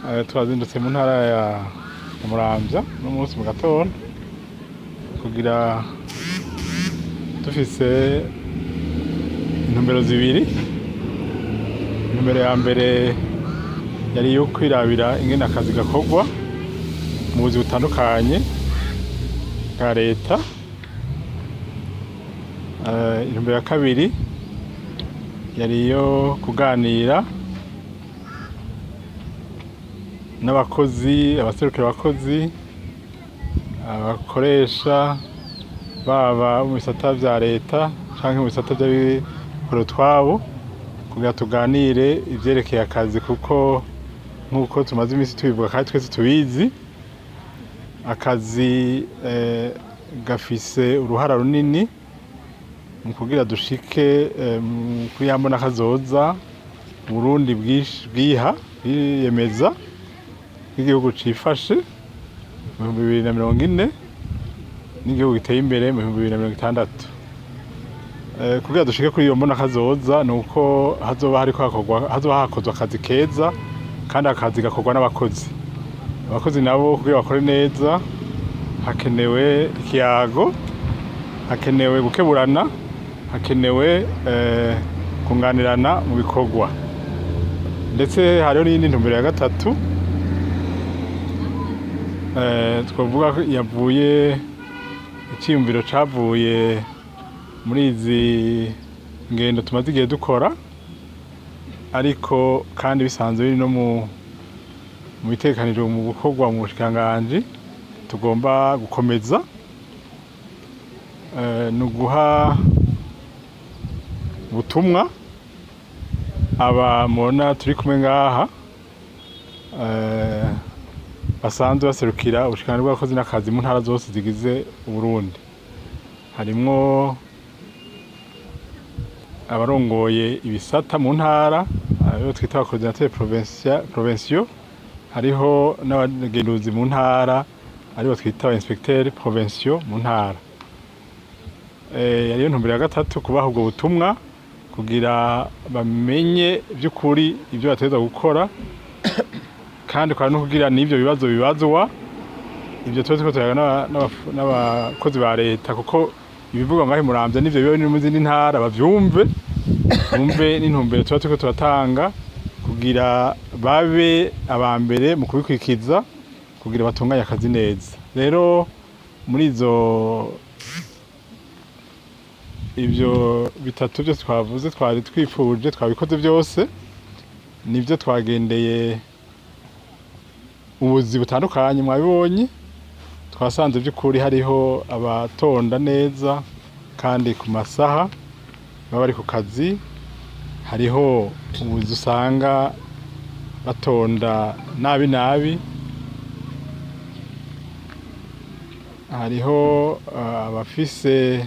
twazindutse mu ntara ya Muramvya n'umunsi mu gatondo kugira dufise intumbero zibiri. Intumbero ya mbere yari yo kwirabira ingene akazi gakorwa mu buzi butandukanye bwa leta. Intumbero ya kabiri yari yo kuganira n'abakozi, abaserukira abakozi, abakoresha baba mu bisata vya leta canke mu bisata vy'abikorera utwabo kugira tuganire ivyerekeye akazi, kuko nk'uko tumaze imisi tubivuga kandi twese tubizi, akazi gafise uruhara runini mu kugira dushike kuri ya mbona kazoza Burundi bwiyemeza nk'igihugu cifashe mu 2040 n'igihugu giteye imbere mu 2060. Kugira dushike kuri iyo mbona kazoza nuko hazoba hakozwe akazi keza kandi akazi gakorwa n'abakozi. Abakozi nabo kugira bakore neza hakenewe ikiyago, hakenewe gukeburana, hakenewe kunganirana mu bikorwa. Ndetse hariho n'iyindi ntumbero ya gatatu twavuga yavuye iciyumviro cavuye muri izi ngendo tumaze igihe dukora, ariko kandi bisanzwe biri no mu bitegekanijwe mu gukorwa mu bushikiranganji tugomba gukomeza. Ni uguha ubutumwa aba mubona turi kumwe ngaha basanzwe baserukira ubushikiranganji bw'abakozi n'akazi mu ntara zose zigize Uburundi. Harimwo abarongoye ibisata mu ntara abo twita abakoordinateurs provinciaux, hariho n'abagenduzi mu ntara aribo twita inspecteurs provinciaux mu ntara. Yariyo ntumbero ya gatatu kubaha ubwo butumwa kugira bamenye by'ukuri ibyo bategerezwa gukora, kandi kwa no kugira n'ivyo bibazo bibazwa ibyo twese turaga n'abakozi ba leta, kuko ibivuga ngaho Muramvya n'ivyo bibaye no mu zindi ntara bavyumve, bumve n'intumbero turiko turatanga kugira babe abambere mu kubikwikiza kugira batunganye akazi neza. Rero muri ivyo bitatu byose twavuze twari twifuje twabikoze byose, nivyo twagendeye ubuzi butandukanye mwabibonye. Twasanze by'ukuri hariho abatonda neza kandi ku masaha baba bari ku kazi, hariho ubuzi usanga batonda nabi, hariho abafise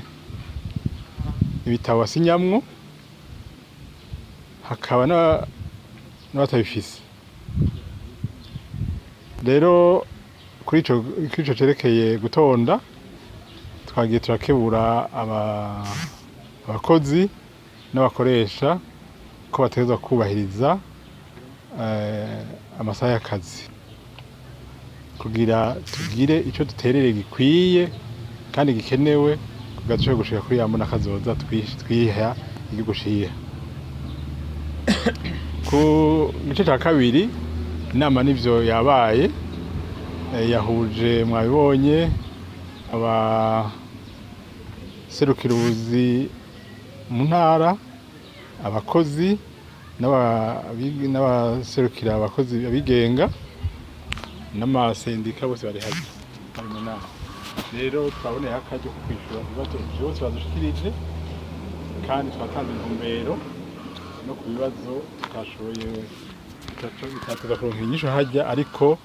ibitabo basinyamwo, hakaba n'abatabifise. Rero kuri ico cerekeye gutonda twagiye turakebura abakozi n'abakoresha ko bategerezwa kubahiriza amasaha y'akazi kugira tugire ico duterere gikwiye kandi gikenewe kugira dushobore gushika kuri ya mbona kazoza twiha igihugu ciha. Ku gice ca kabiri inama n'ivyo yabaye, yahuje mwabibonye abaserukira ubuzi mu ntara, abakozi n'abaserukira abakozi abigenga n'amasendika bose bari mu nama. Rero twaboneye akaryo ko kwishura ibibazo byose badushikirije, kandi twatanze intumbero no ku bibazo tutashoboye kuronka inyishu hajya, ariko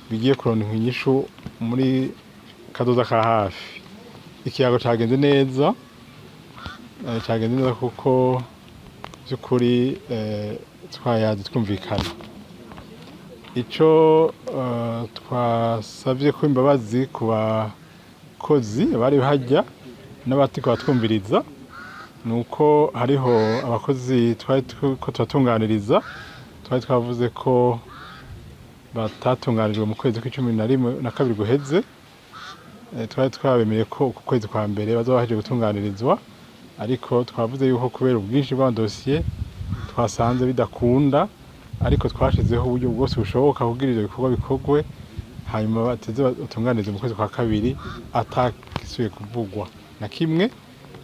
bigiye kuronka inyishu muri kazoza ka hafi. Ikiyago cagenze neza kuko by'ukuri twayazi twumvikana. Ico twasavye ko imbabazi ku bakozi bari hajya n'abatiko batwumviriza, nuko hariho abakozi twari ko turatunganiriza, twari twavuze ko batatunganijwe mu kwezi kw'icumi na kabiri guheze. Twari twabemeye ko ku kwezi kwa mbere bazoba bahejeje gutunganirizwa, ariko twavuze yuko kubera ubwinshi bw'amadosiye twasanze bidakunda, ariko twashizeho uburyo bwose bushoboka kugira ivyo bikorwa bikorwe, hanyuma bateze batunganirize mu kwezi kwa kabiri atakisubiye kuvugwa na kimwe,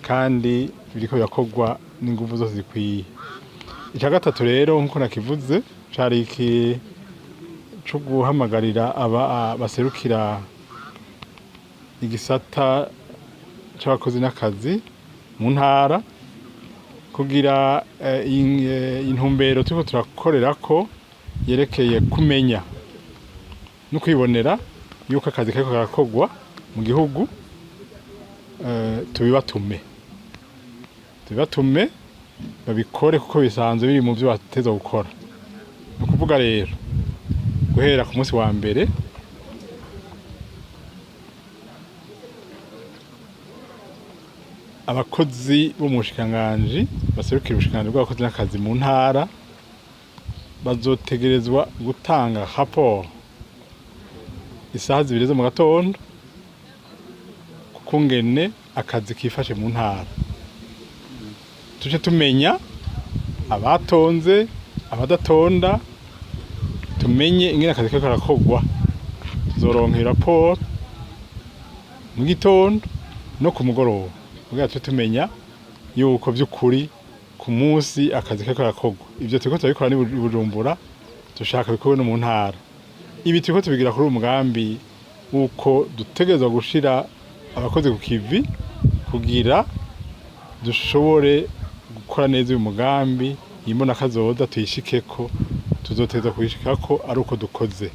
kandi biriko birakorwa n'inguvu zose zikwiye. Ica gatatu rero nkuko nakivuze cari iki co guhamagarira baserukira igisata c'abakozi n'akazi mu ntara kugira intumbero turiko turakorerako yerekeye kumenya no kwibonera yuko akazi kariko karakorwa mu gihugu. Tubibatume babikore kuko bisanzwe biri mu vyo bateza gukora. Ni ukuvuga rero guhera ku munsi wa mbere abakozi bo mu bushikiranganji baserukira ubushikiranganji bw'abakozi n'akazi mu ntara bazotegerezwa gutanga rapport isaha 2 zo mu gatondo kukungene akazi kifashe mu ntara. Tuje tumenya abatonze abadatonda, tumenye ingene akazi kariko karakorwa. Tuzoronka rapport mu gitondo no ku mugoroba kugira tumenya yuko vy'ukuri ku munsi akazi kariko karakorwa. Ivyo turiko turabikora ni Bujumbura, dushaka bikorwe no mu ntara. Ibi turiko tubigira kuri umugambi uko dutegerezwa gushira abakozi ku kivi kugira dushobore gukora neza uyu mugambi, imbona kazoza tuyishikeko, tuzotegerezwa kuyishikako ari uko dukoze.